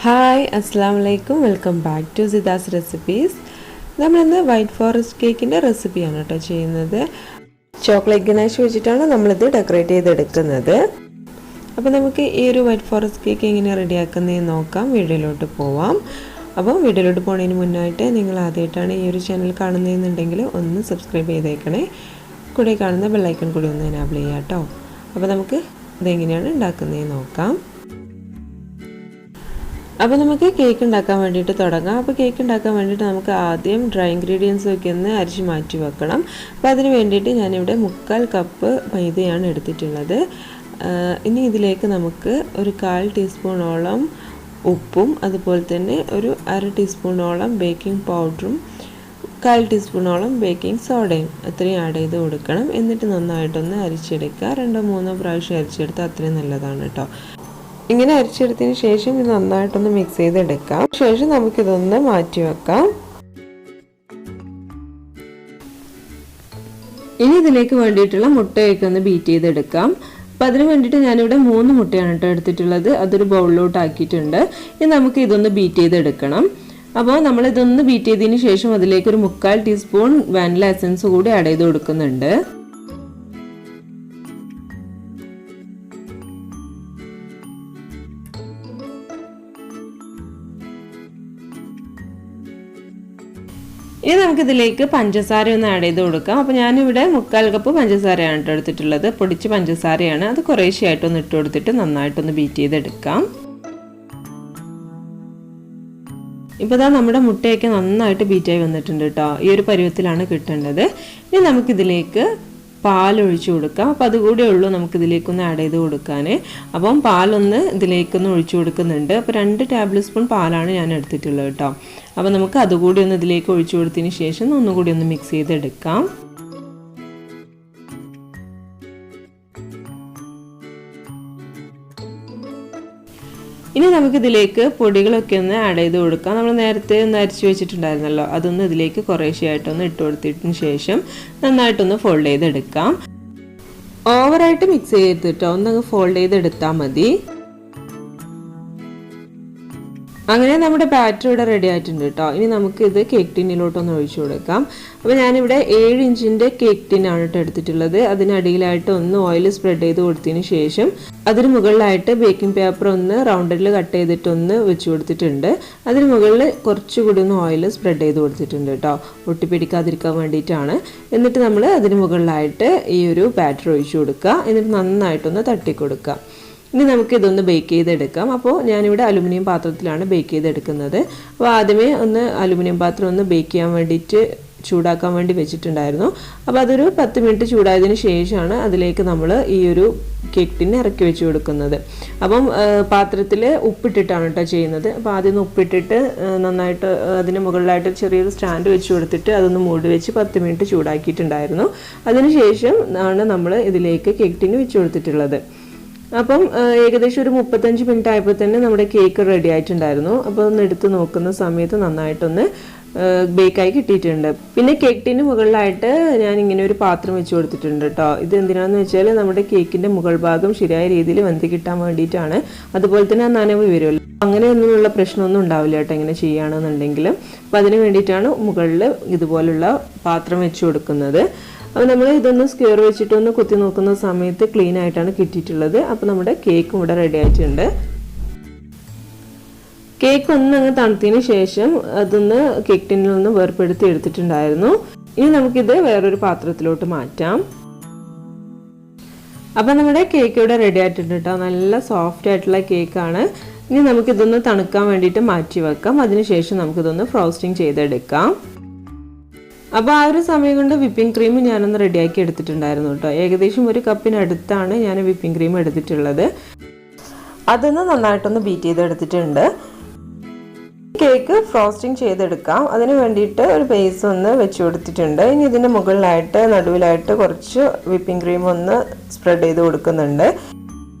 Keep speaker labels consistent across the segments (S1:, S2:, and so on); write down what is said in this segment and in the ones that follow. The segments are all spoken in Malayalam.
S1: Hi, Assalamu alaikum. Welcome back to Zida's recipes. നമ്മളിന്ന് വൈറ്റ് ഫോറസ്റ്റ് കേക്കിൻ്റെ റെസിപ്പിയാണ് കേട്ടോ ചെയ്യുന്നത്. ചോക്ലേറ്റ് ഗനാഷ് വെച്ചിട്ടാണ് നമ്മളിത് ഡെക്കറേറ്റ് ചെയ്തെടുക്കുന്നത്. അപ്പോൾ നമുക്ക് ഈ ഒരു വൈറ്റ് ഫോറസ്റ്റ് കേക്ക് എങ്ങനെ റെഡിയാക്കുന്നതെന്ന് നോക്കാം. വീഡിയോയിലോട്ട് പോവാം. അപ്പോൾ വീഡിയോയിലോട്ട് പോകുന്നതിന് മുന്നായിട്ട് നിങ്ങൾ ആദ്യമായിട്ടാണ് ഈ ഒരു ചാനൽ കാണുന്നതെന്നുണ്ടെങ്കിൽ ഒന്ന് സബ്സ്ക്രൈബ് ചെയ്തേക്കണേ. കൂടെ കാണുന്ന ബെല്ലൈക്കൺ കൂടി ഒന്ന് എനാബിൾ ചെയ്യാം കേട്ടോ. അപ്പോൾ നമുക്ക് ഇതെങ്ങനെയാണ് ഉണ്ടാക്കുന്നതെന്ന് നോക്കാം. അപ്പോൾ നമുക്ക് കേക്ക് ഉണ്ടാക്കാൻ വേണ്ടിയിട്ട് തുടങ്ങാം. അപ്പോൾ കേക്ക് ഉണ്ടാക്കാൻ വേണ്ടിയിട്ട് നമുക്ക് ആദ്യം ഡ്രൈ ഇൻഗ്രീഡിയൻസ് ഒക്കെ ഒന്ന് അരിച്ച് മാറ്റി വെക്കണം. അപ്പോൾ അതിന് വേണ്ടിയിട്ട് ഞാനിവിടെ 1/4 കപ്പ് മൈദയാണ് എടുത്തിട്ടുള്ളത്. ഇനി ഇതിലേക്ക് നമുക്ക് ഒരു 1/4 ടീസ്പൂണോളം ഉപ്പും അതുപോലെ തന്നെ ഒരു 1/2 ടീസ്പൂണോളം ബേക്കിംഗ് പൗഡറും 1/4 ടീസ്പൂണോളം ബേക്കിംഗ് സോഡയും അത്രയും ആഡ് ചെയ്ത് കൊടുക്കണം. എന്നിട്ട് നന്നായിട്ടൊന്ന് അരിച്ചെടുക്കുക. 2-3 പ്രാവശ്യം അരിച്ചെടുത്താൽ അത്രയും നല്ലതാണ് കേട്ടോ. ഇങ്ങനെ അരിച്ചെടുത്തതിന് ശേഷം ഇത് നന്നായിട്ടൊന്ന് മിക്സ് ചെയ്തെടുക്കാം. ശേഷം നമുക്കിതൊന്ന് മാറ്റി വെക്കാം. ഇനി ഇതിലേക്ക് വേണ്ടിയിട്ടുള്ള മുട്ടയൊക്കെ ഒന്ന് ബീറ്റ് ചെയ്തെടുക്കാം. അപ്പോൾ അതിന് വേണ്ടിയിട്ട് ഞാനിവിടെ 3 മുട്ടയാണ് കേട്ടോ എടുത്തിട്ടുള്ളത്. അതൊരു ബൗളിലോട്ട് ആക്കിയിട്ടുണ്ട്. ഇനി നമുക്ക് ഇതൊന്ന് ബീറ്റ് ചെയ്തെടുക്കണം. അപ്പോൾ നമ്മളിതൊന്ന് ബീറ്റ് ചെയ്തതിന് ശേഷം അതിലേക്ക് ഒരു 1/4 ടീസ്പൂൺ വാനില എസൻസ് കൂടി ആഡ് ചെയ്ത് കൊടുക്കുന്നുണ്ട്. ഇനി നമുക്കിതിലേക്ക് പഞ്ചസാര ഒന്ന് ആഡ് ചെയ്ത് കൊടുക്കാം. അപ്പോൾ ഞാനിവിടെ 1/4 കപ്പ് പഞ്ചസാരയാണ് കേട്ടോ എടുത്തിട്ടുള്ളത്. പൊടിച്ച പഞ്ചസാരയാണ്. അത് കുറേശ്ശെയായിട്ടൊന്ന് ഇട്ട് കൊടുത്തിട്ട് നന്നായിട്ടൊന്ന് ബീറ്റ് ചെയ്തെടുക്കാം. ഇപ്പോൾ ഇതാ നമ്മുടെ മുട്ടയൊക്കെ നന്നായിട്ട് ബീറ്റായി വന്നിട്ടുണ്ട് കേട്ടോ. ഈ ഒരു പരുവത്തിലാണ് കിട്ടേണ്ടത്. ഇനി നമുക്കിതിലേക്ക് പാലൊഴിച്ച് കൊടുക്കാം. അപ്പോൾ അതുകൂടെ ഉള്ളൂ നമുക്കിതിലേക്കൊന്ന് ആഡ് ചെയ്ത് കൊടുക്കാൻ. അപ്പം പാലൊന്ന് ഇതിലേക്കൊന്ന് ഒഴിച്ചു കൊടുക്കുന്നുണ്ട്. അപ്പോൾ 2 ടേബിൾ സ്പൂൺ പാലാണ് ഞാൻ എടുത്തിട്ടുള്ളത് കേട്ടോ. അപ്പോൾ നമുക്ക് അതുകൂടി ഒന്ന് ഇതിലേക്ക് ഒഴിച്ചു കൊടുത്തതിന് ശേഷം ഒന്നുകൂടി ഒന്ന് മിക്സ് ചെയ്തെടുക്കാം. ഇനി നമുക്കിതിലേക്ക് പൊടികളൊക്കെ ഒന്ന് ആഡ് ചെയ്ത് കൊടുക്കാം. നമ്മൾ നേരത്തെ ഒന്ന് അരിച്ച് വെച്ചിട്ടുണ്ടായിരുന്നല്ലോ, അതൊന്ന് ഇതിലേക്ക് കുറേശ്ശെയായിട്ടൊന്ന് ഇട്ട് കൊടുത്തതിന് ശേഷം നന്നായിട്ടൊന്ന് ഫോൾഡ് ചെയ്തെടുക്കാം. ഓവറായിട്ട് മിക്സ് ചെയ്തിട്ടോ ഒന്നങ്ങ് ഫോൾഡ് ചെയ്തെടുത്താൽ മതി. അങ്ങനെ നമ്മുടെ ബാറ്റർ ഇവിടെ റെഡി ആയിട്ടുണ്ട് കേട്ടോ. ഇനി നമുക്ക് ഇത് കേക്ക് ടിന്നിലോട്ടൊന്ന് ഒഴിച്ചു കൊടുക്കാം. അപ്പോൾ ഞാനിവിടെ 7 ഇഞ്ചിൻ്റെ കേക്ക് ടിന്നാണ് കേട്ടോ എടുത്തിട്ടുള്ളത്. അതിനടിയിലായിട്ട് ഒന്ന് ഓയിൽ സ്പ്രെഡ് ചെയ്ത് കൊടുത്തതിന് ശേഷം അതിന് മുകളിലായിട്ട് ബേക്കിംഗ് പേപ്പർ ഒന്ന് റൗണ്ടിൽ കട്ട് ചെയ്തിട്ടൊന്ന് വെച്ച് കൊടുത്തിട്ടുണ്ട്. അതിന് മുകളിൽ കുറച്ചുകൂടി ഒന്ന് ഓയിൽ സ്പ്രെഡ് ചെയ്ത് കൊടുത്തിട്ടുണ്ട് കേട്ടോ, ഒട്ടിപ്പിടിക്കാതിരിക്കാൻ വേണ്ടിയിട്ടാണ്. എന്നിട്ട് നമ്മൾ അതിന് മുകളിലായിട്ട് ഈ ഒരു ബാറ്റർ ഒഴിച്ചു കൊടുക്കുക. എന്നിട്ട് നന്നായിട്ടൊന്ന് തട്ടി കൊടുക്കുക. ഇനി നമുക്ക് ഇതൊന്ന് ബേക്ക് ചെയ്തെടുക്കാം. അപ്പോൾ ഞാനിവിടെ അലുമിനിയം പാത്രത്തിലാണ് ബേക്ക് ചെയ്തെടുക്കുന്നത്. അപ്പോൾ ആദ്യമേ ഒന്ന് അലുമിനിയം പാത്രം ഒന്ന് ബേക്ക് ചെയ്യാൻ വേണ്ടിയിട്ട് ചൂടാക്കാൻ വേണ്ടി വെച്ചിട്ടുണ്ടായിരുന്നു. അപ്പോൾ അതൊരു 10 മിനിറ്റ് ചൂടായതിന് ശേഷമാണ് അതിലേക്ക് നമ്മൾ ഈ ഒരു കേക്ക് ടിന്ന് ഇറക്കി വെച്ച് കൊടുക്കുന്നത്. അപ്പം പാത്രത്തിൽ ഉപ്പിട്ടിട്ടാണ് കേട്ടോ ചെയ്യുന്നത്. അപ്പോൾ ആദ്യം ഉപ്പിട്ടിട്ട് നന്നായിട്ട് അതിന് മുകളിലായിട്ട് ചെറിയൊരു സ്റ്റാൻഡ് വെച്ച് കൊടുത്തിട്ട് അതൊന്ന് മൂടി വെച്ച് 10 മിനിറ്റ് ചൂടാക്കിയിട്ടുണ്ടായിരുന്നു. അതിന് ശേഷം ആണ് നമ്മൾ ഇതിലേക്ക് കേക്ക് ടിന്ന് വെച്ച് കൊടുത്തിട്ടുള്ളത്. അപ്പം ഏകദേശം ഒരു 35 മിനിറ്റ് ആയപ്പോൾ തന്നെ നമ്മുടെ കേക്ക് റെഡി ആയിട്ടുണ്ടായിരുന്നു. അപ്പോൾ ഒന്ന് എടുത്ത് നോക്കുന്ന സമയത്ത് നന്നായിട്ടൊന്ന് ബേക്കായി കിട്ടിയിട്ടുണ്ട്. പിന്നെ കേക്ക് ടിന് മുകളിലായിട്ട് ഞാൻ ഇങ്ങനെ ഒരു പാത്രം വെച്ച് കൊടുത്തിട്ടുണ്ട് കേട്ടോ. ഇത് എന്തിനാണെന്ന് വെച്ചാൽ നമ്മുടെ കേക്കിൻ്റെ മുകൾ ഭാഗം ശരിയായ രീതിയിൽ വെന്ത് കിട്ടാൻ വേണ്ടിയിട്ടാണ്. അതുപോലെ തന്നെ നനവ് വരുമല്ലോ, അങ്ങനെയൊന്നുമുള്ള പ്രശ്നമൊന്നും ഉണ്ടാവില്ല കേട്ടോ ഇങ്ങനെ ചെയ്യുകയാണെന്നുണ്ടെങ്കിൽ. അപ്പോൾ അതിന് വേണ്ടിയിട്ടാണ് മുകളിൽ ഇതുപോലുള്ള പാത്രം വെച്ച് കൊടുക്കുന്നത്. അപ്പോൾ നമ്മൾ ഇതൊന്ന് സ്ക്വയർ വെച്ചിട്ടൊന്ന് കുത്തി നോക്കുന്ന സമയത്ത് ക്ലീൻ ആയിട്ടാണ് കിട്ടിയിട്ടുള്ളത്. അപ്പോൾ നമ്മുടെ കേക്കും ഇവിടെ റെഡി ആയിട്ടുണ്ട്. കേക്ക് ഒന്ന് അങ്ങ് തണുത്തതിന് ശേഷം അതൊന്ന് കേക്ക് ടിന്നിൽ നിന്ന് വേർപ്പെടുത്തി എടുത്തിട്ടുണ്ടായിരുന്നു. ഇനി നമുക്കിത് വേറൊരു പാത്രത്തിലോട്ട് മാറ്റാം. അപ്പോൾ നമ്മുടെ കേക്ക് ഇവിടെ റെഡി ആയിട്ടുണ്ട് കേട്ടോ. നല്ല സോഫ്റ്റ് ആയിട്ടുള്ള കേക്കാണ്. ഇനി നമുക്കിതൊന്ന് തണുക്കാൻ വേണ്ടിയിട്ട് മാറ്റി വെക്കാം. അതിനുശേഷം നമുക്കിതൊന്ന് ഫ്രോസ്റ്റിംഗ് ചെയ്തെടുക്കാം. അപ്പോൾ ആ ഒരു സമയം കൊണ്ട് വിപ്പിംഗ് ക്രീം ഞാനൊന്ന് റെഡിയാക്കി എടുത്തിട്ടുണ്ടായിരുന്നു കേട്ടോ. ഏകദേശം 1 കപ്പിനടുത്താണ് ഞാൻ വിപ്പിംഗ് ക്രീം എടുത്തിട്ടുള്ളത്. അതൊന്ന് നന്നായിട്ടൊന്ന് ബീറ്റ് ചെയ്തെടുത്തിട്ടുണ്ട്. കേക്ക് ഫ്രോസ്റ്റിംഗ് ചെയ്തെടുക്കാം. അതിന് വേണ്ടിയിട്ട് ഒരു ബേസ് ഒന്ന് വെച്ച് കൊടുത്തിട്ടുണ്ട്. ഇനി ഇതിൻ്റെ മുകളിലായിട്ട് നടുവിലായിട്ട് കുറച്ച് വിപ്പിംഗ് ക്രീം ഒന്ന് സ്പ്രെഡ് ചെയ്ത് കൊടുക്കുന്നുണ്ട്.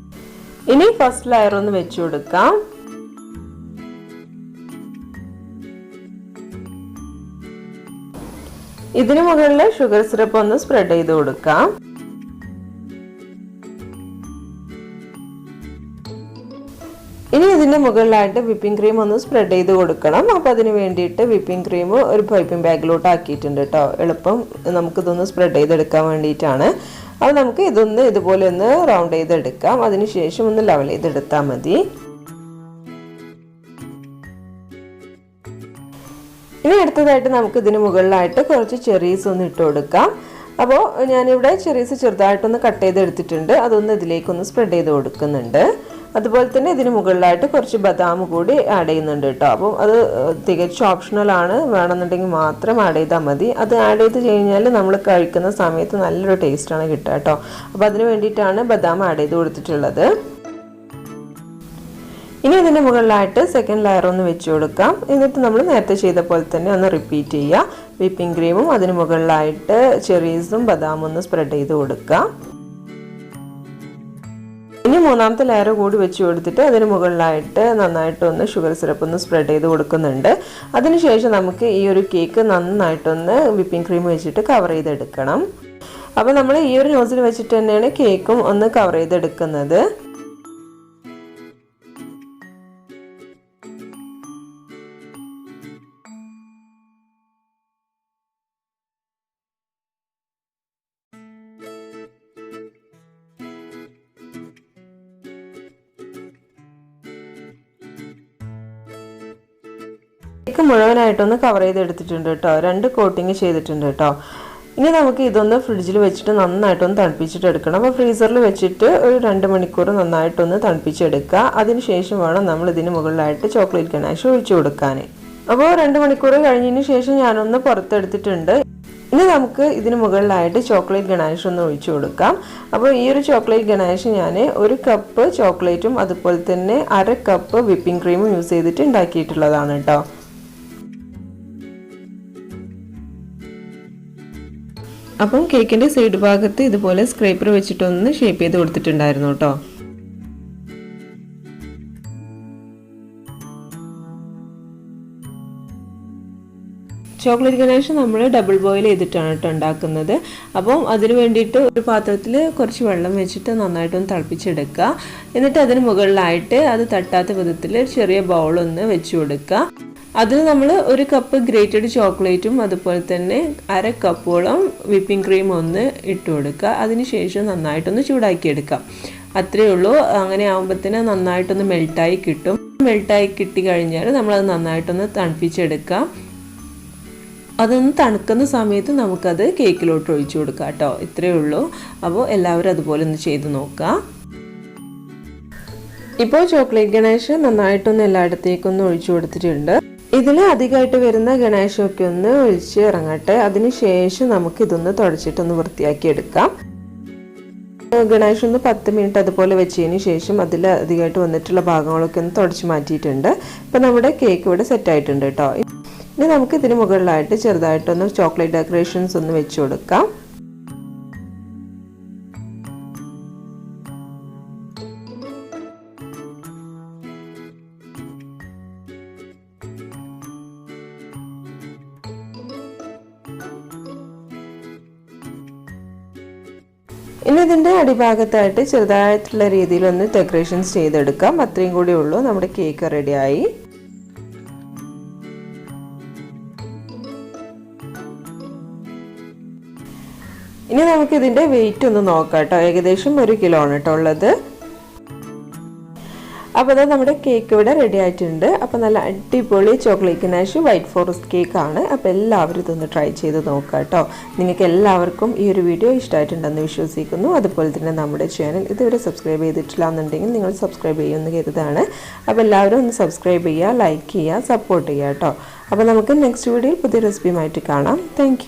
S1: ഇനി ഫസ്റ്റ് ലെയർ ഒന്ന് വെച്ച് കൊടുക്കാം. ഇതിന് മുകളിൽ ഷുഗർ സിറപ്പ് ഒന്ന് സ്പ്രെഡ് ചെയ്ത് കൊടുക്കാം. ഇനി ഇതിന്റെ മുകളിലായിട്ട് വിപ്പിംഗ് ക്രീം ഒന്ന് സ്പ്രെഡ് ചെയ്ത് കൊടുക്കണം. അപ്പോൾ അതിന് വേണ്ടിയിട്ട് വിപ്പിംഗ് ക്രീം ഒരു പൈപ്പിംഗ് ബാഗിലോട്ട് ആക്കിയിട്ടുണ്ട് കേട്ടോ. എളുപ്പം നമുക്കിതൊന്ന് സ്പ്രെഡ് ചെയ്തെടുക്കാൻ വേണ്ടിയിട്ടാണ്. അപ്പോൾ നമുക്ക് ഇതൊന്ന് ഇതുപോലെ ഒന്ന് റൗണ്ട് ചെയ്തെടുക്കാം. അതിനുശേഷം ഒന്ന് ലെവൽ ചെയ്തെടുത്താൽ മതി. ഇനി അടുത്തതായിട്ട് നമുക്ക് ഇതിന് മുകളിലായിട്ട് കുറച്ച് ചെറീസ് ഒന്ന് ഇട്ട് കൊടുക്കാം. അപ്പോൾ ഞാനിവിടെ ചെറീസ് ചെറുതായിട്ടൊന്ന് കട്ട് ചെയ്തെടുത്തിട്ടുണ്ട്. അതൊന്ന് ഇതിലേക്കൊന്ന് സ്പ്രെഡ് ചെയ്ത് കൊടുക്കുന്നുണ്ട്. അതുപോലെ തന്നെ ഇതിന് മുകളിലായിട്ട് കുറച്ച് ബദാം കൂടി ആഡ് ചെയ്യുന്നുണ്ട് കേട്ടോ. അപ്പോൾ അത് തികച്ചും ഓപ്ഷണലാണ്, വേണമെന്നുണ്ടെങ്കിൽ മാത്രം ആഡ് ചെയ്താൽ മതി. അത് ആഡ് ചെയ്ത് കഴിഞ്ഞാൽ നമ്മൾ കഴിക്കുന്ന സമയത്ത് നല്ലൊരു ടേസ്റ്റാണ് കിട്ടുക കേട്ടോ. അപ്പോൾ അതിന് വേണ്ടിയിട്ടാണ് ബദാം ആഡ് ചെയ്ത് കൊടുത്തിട്ടുള്ളത്. ഇനി ഇതിൻ്റെ മുകളിലായിട്ട് സെക്കൻഡ് ലെയർ ഒന്ന് വെച്ച് കൊടുക്കാം. എന്നിട്ട് നമ്മൾ നേരത്തെ ചെയ്ത പോലെ തന്നെ ഒന്ന് റിപ്പീറ്റ് ചെയ്യുക. വിപ്പിംഗ് ക്രീമും അതിന് മുകളിലായിട്ട് ചെറീസും ബദാമും ഒന്ന് സ്പ്രെഡ് ചെയ്ത് കൊടുക്കാം. ഇനി മൂന്നാമത്തെ ലെയർ കൂടി വെച്ച് കൊടുത്തിട്ട് അതിന് മുകളിലായിട്ട് നന്നായിട്ടൊന്ന് ഷുഗർ സിറപ്പ് ഒന്ന് സ്പ്രെഡ് ചെയ്ത് കൊടുക്കുന്നുണ്ട്. അതിനുശേഷം നമുക്ക് ഈ ഒരു കേക്ക് നന്നായിട്ടൊന്ന് വിപ്പിംഗ് ക്രീം വെച്ചിട്ട് കവർ ചെയ്തെടുക്കണം. അപ്പോൾ നമ്മൾ ഈ ഒരു നോസിൽ വെച്ചിട്ട് തന്നെയാണ് കേക്കും ഒന്ന് കവർ ചെയ്തെടുക്കുന്നത്. കേക്ക് മുഴുവനായിട്ടൊന്ന് കവർ ചെയ്തെടുത്തിട്ടുണ്ട് കേട്ടോ. 2 കോട്ടിങ് ചെയ്തിട്ടുണ്ട് കേട്ടോ. ഇനി നമുക്ക് ഇതൊന്ന് ഫ്രിഡ്ജിൽ വെച്ചിട്ട് നന്നായിട്ടൊന്ന് തണുപ്പിച്ചിട്ട് എടുക്കണം. അപ്പോൾ ഫ്രീസറിൽ വെച്ചിട്ട് ഒരു 2 മണിക്കൂർ നന്നായിട്ടൊന്ന് തണുപ്പിച്ചെടുക്കുക. അതിനുശേഷം വേണം നമ്മൾ ഇതിന് മുകളിലായിട്ട് ചോക്ലേറ്റ് ഗനാഷ് ഒഴിച്ചു കൊടുക്കാൻ. അപ്പോൾ 2 മണിക്കൂർ കഴിഞ്ഞതിന് ശേഷം ഞാനൊന്ന് പുറത്തെടുത്തിട്ടുണ്ട്. ഇനി നമുക്ക് ഇതിന് മുകളിലായിട്ട് ചോക്ലേറ്റ് ഗനാഷ് ഒന്ന് ഒഴിച്ചു കൊടുക്കാം. അപ്പോൾ ഈ ഒരു ചോക്ലേറ്റ് ഗനാഷ് ഞാൻ 1 കപ്പ് ചോക്ലേറ്റും അതുപോലെ തന്നെ 1/2 കപ്പ് വിപ്പിംഗ് ക്രീമും യൂസ് ചെയ്തിട്ട് ഉണ്ടാക്കിയിട്ടുള്ളതാണ് കേട്ടോ. അപ്പം കേക്കിൻ്റെ സൈഡ് ഭാഗത്ത് ഇതുപോലെ സ്ക്രേപ്പർ വെച്ചിട്ടൊന്ന് ഷേപ്പ് ചെയ്ത് കൊടുത്തിട്ടുണ്ടായിരുന്നു കേട്ടോ. ചോക്ലേറ്റ് ഗനാഷ് നമ്മൾ ഡബിൾ ബോയിൽ ചെയ്തിട്ടാണ് കേട്ടോ ഉണ്ടാക്കുന്നത്. അപ്പം അതിന് വേണ്ടിയിട്ട് ഒരു പാത്രത്തിൽ കുറച്ച് വെള്ളം വെച്ചിട്ട് നന്നായിട്ടൊന്ന് തിളപ്പിച്ചെടുക്കുക. എന്നിട്ട് അതിന് മുകളിലായിട്ട് അത് തട്ടാത്ത വിധത്തിൽ ചെറിയ ബൗളൊന്ന് വെച്ച് കൊടുക്കുക. അതിൽ നമ്മൾ 1 കപ്പ് ഗ്രേറ്റഡ് ചോക്ലേറ്റും അതുപോലെ തന്നെ 1/2 കപ്പോളം വിപ്പിംഗ് ക്രീം ഒന്ന് ഇട്ട് കൊടുക്കുക. അതിനുശേഷം നന്നായിട്ടൊന്ന് ചൂടാക്കിയെടുക്കാം. അത്രയേ ഉള്ളൂ. അങ്ങനെ ആകുമ്പോഴത്തേന് നന്നായിട്ടൊന്ന് മെൽട്ടായി കിട്ടും. മെൽട്ടായി കിട്ടി കഴിഞ്ഞാൽ നമ്മളത് നന്നായിട്ടൊന്ന് തണുപ്പിച്ചെടുക്കാം. അതൊന്ന് തണുക്കുന്ന സമയത്ത് നമുക്കത് കേക്കിലോട്ട് ഒഴിച്ചു കൊടുക്കാം കേട്ടോ. ഇത്രയേ ഉള്ളൂ. അപ്പോൾ എല്ലാവരും അതുപോലെ ഒന്ന് ചെയ്ത് നോക്കാം. ഇപ്പോൾ ചോക്ലേറ്റ് ഗനാഷ് നന്നായിട്ടൊന്ന് എല്ലായിടത്തേക്കൊന്ന് ഒഴിച്ചു കൊടുത്തിട്ടുണ്ട്. ഇതിൽ അധികമായിട്ട് വരുന്ന ഗണേശമൊക്കെ ഒന്ന് ഒഴിച്ച് ഇറങ്ങട്ടെ. അതിനുശേഷം നമുക്ക് ഇതൊന്ന് തുടച്ചിട്ടൊന്ന് വൃത്തിയാക്കി എടുക്കാം. ഗണേശം ഒന്ന് 10 മിനിറ്റ് അതുപോലെ വെച്ചതിന് ശേഷം അതിൽ അധികമായിട്ട് വന്നിട്ടുള്ള ഭാഗങ്ങളൊക്കെ ഒന്ന് തുടച്ച് മാറ്റിയിട്ടുണ്ട്. ഇപ്പം നമ്മുടെ കേക്ക് ഇവിടെ സെറ്റ് ആയിട്ടുണ്ട് കേട്ടോ. ഇനി നമുക്ക് ഇതിന് മുകളിലായിട്ട് ചെറുതായിട്ടൊന്ന് ചോക്ലേറ്റ് ഡെക്കറേഷൻസ് ഒന്ന് വെച്ച് കൊടുക്കാം. ഇനി ഇതിൻ്റെ അടിഭാഗത്തായിട്ട് ചെറുതായിട്ടുള്ള രീതിയിലൊന്ന് ഡെക്കറേഷൻസ് ചെയ്തെടുക്കാം. അത്രയും കൂടി ഉള്ളൂ. നമ്മുടെ കേക്ക് റെഡിയായി. ഇനി നമുക്ക് ഇതിൻ്റെ വെയിറ്റ് ഒന്ന് നോക്കാം കേട്ടോ. ഏകദേശം 1 കിലോ ആണ് കേട്ടോ ഉള്ളത്. അപ്പോൾ അത് നമ്മുടെ കേക്ക് ഇവിടെ റെഡി ആയിട്ടുണ്ട്. അപ്പോൾ നല്ല അടിപൊളി ചോക്ലേറ്റ് ഗനാഷ് വൈറ്റ് ഫോറസ്റ്റ് കേക്കാണ്. അപ്പോൾ എല്ലാവരും ഇതൊന്ന് ട്രൈ ചെയ്ത് നോക്കാം കേട്ടോ. നിങ്ങൾക്ക് എല്ലാവർക്കും ഈ ഒരു വീഡിയോ ഇഷ്ടമായിട്ടുണ്ടെന്ന് വിശ്വസിക്കുന്നു. അതുപോലെ തന്നെ നമ്മുടെ ചാനൽ ഇതുവരെ സബ്സ്ക്രൈബ് ചെയ്തിട്ടില്ല എന്നുണ്ടെങ്കിൽ നിങ്ങൾ സബ്സ്ക്രൈബ് ചെയ്യുമെന്ന് കരുതാണ്. അപ്പോൾ എല്ലാവരും ഒന്ന് സബ്സ്ക്രൈബ് ചെയ്യുക, ലൈക്ക് ചെയ്യുക, സപ്പോർട്ട് ചെയ്യുക കേട്ടോ. അപ്പോൾ നമുക്ക് നെക്സ്റ്റ് വീഡിയോയിൽ പുതിയ റെസിപ്പിയുമായിട്ട് കാണാം. താങ്ക്